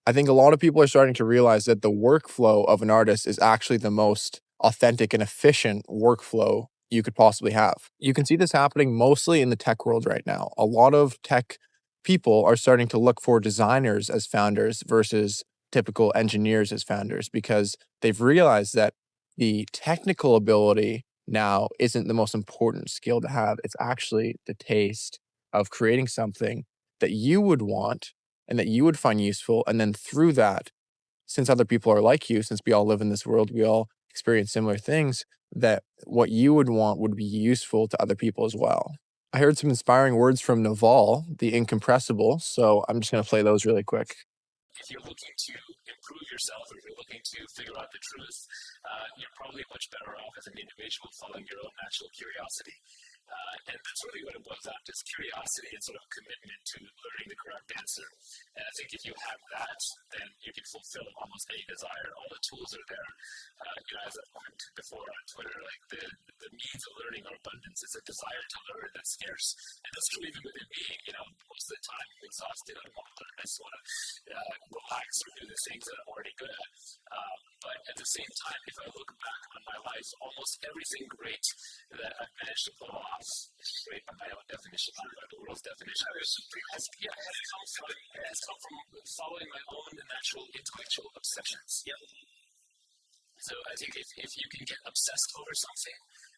I think a lot of people are starting to realize that the workflow of an artist is actually the most authentic and efficient workflow you could possibly have. You can see this happening mostly in the tech world right now. A lot of tech people are starting to look for designers as founders versus typical engineers as founders because they've realized that the technical ability now isn't the most important skill to have. It's actually the taste of creating something that you would want and that you would find useful. And then through that, since other people are like you, since we all live in this world, we all experience similar things, that what you would want would be useful to other people as well. I heard some inspiring words from Naval, the incompressible. So I'm just going to play those really quick. If you're looking to improve yourself, or if you're looking to figure out the truth, you're probably much better off as an individual following your own natural curiosity. And that's really what it boils down to, is curiosity and sort of commitment to learning the correct answer. And I think if you have that, then you can fulfill almost any desire. All the tools are there. As I've talked before on Twitter, like the means of learning are abundance. It's a desire to learn that's scarce. And that's true even within me. Most of the time I'm exhausted. I want to learn. I just want to relax or do the things that I'm already good at. But at the same time, if I look back on my life, almost everything great that I've managed to pull off, great by my own definition, not by the world's definition, has come from following my own natural intellectual obsessions. Yep. So I think if you can get obsessed over something,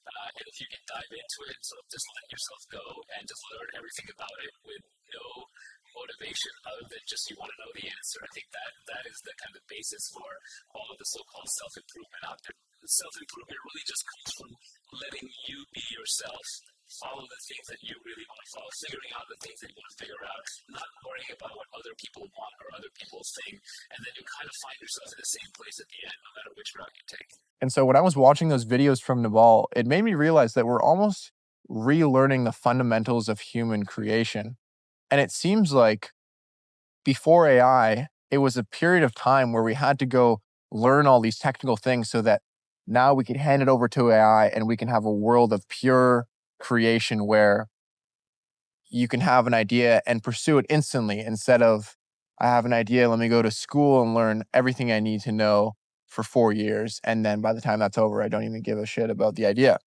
and if you can dive into it, so just let yourself go and just learn everything about it with no motivation other than just you want to know the answer. I think that is the kind of basis for all of the so-called self-improvement out there. Self-improvement really just comes from letting you be yourself, follow the things that you really want to follow, figuring out the things that you want to figure out, not worrying about what other people want or other people think, and then you kind of find yourself in the same place at the end, no matter which route you take. And so when I was watching those videos from Naval, it made me realize that we're almost relearning the fundamentals of human creation. And it seems like before AI, it was a period of time where we had to go learn all these technical things so that now we could hand it over to AI and we can have a world of pure creation where you can have an idea and pursue it instantly instead of, I have an idea, let me go to school and learn everything I need to know for 4 years. And then by the time that's over, I don't even give a shit about the idea.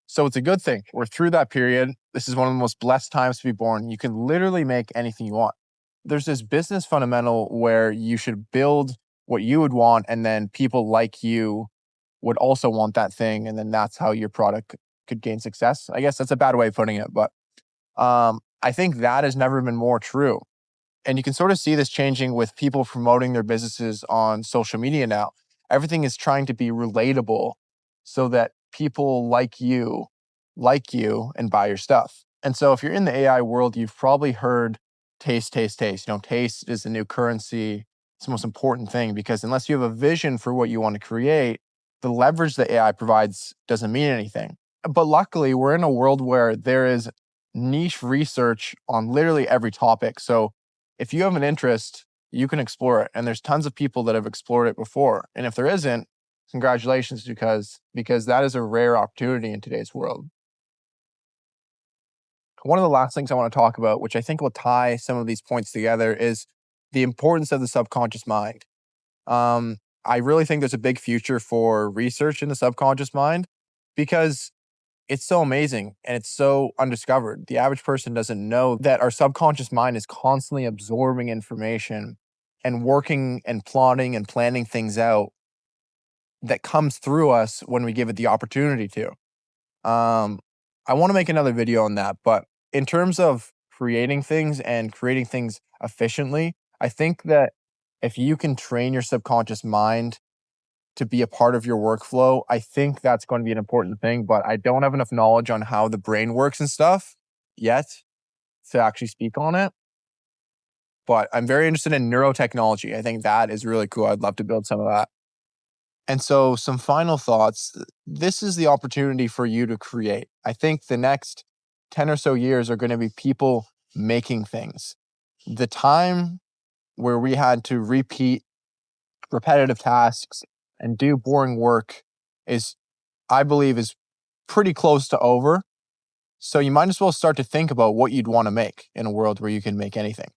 So it's a good thing. We're through that period. This is one of the most blessed times to be born. You can literally make anything you want. There's this business fundamental where you should build what you would want, and then people like you would also want that thing, and then that's how your product could gain success. I guess that's a bad way of putting it, but I think that has never been more true. And you can sort of see this changing with people promoting their businesses on social media now. Everything is trying to be relatable so that people like you, and buy your stuff. And so if you're in the AI world, you've probably heard taste, taste, taste. Taste is the new currency. It's the most important thing because unless you have a vision for what you want to create, the leverage that AI provides doesn't mean anything. But luckily, we're in a world where there is niche research on literally every topic. So if you have an interest, you can explore it. And there's tons of people that have explored it before. And if there isn't, congratulations, because that is a rare opportunity in today's world. One of the last things I want to talk about, which I think will tie some of these points together, is the importance of the subconscious mind. I really think there's a big future for research in the subconscious mind because it's so amazing and it's so undiscovered. The average person doesn't know that our subconscious mind is constantly absorbing information and working and plotting and planning things out that comes through us when we give it the opportunity to. I want to make another video on that, but in terms of creating things and creating things efficiently, I think that if you can train your subconscious mind to be a part of your workflow, I think that's going to be an important thing, but I don't have enough knowledge on how the brain works and stuff yet to actually speak on it. But I'm very interested in neurotechnology. I think that is really cool. I'd love to build some of that. And so some final thoughts. This is the opportunity for you to create. I think the next 10 or so years are going to be people making things. The time where we had to repeat repetitive tasks and do boring work I believe, is pretty close to over. So you might as well start to think about what you'd want to make in a world where you can make anything.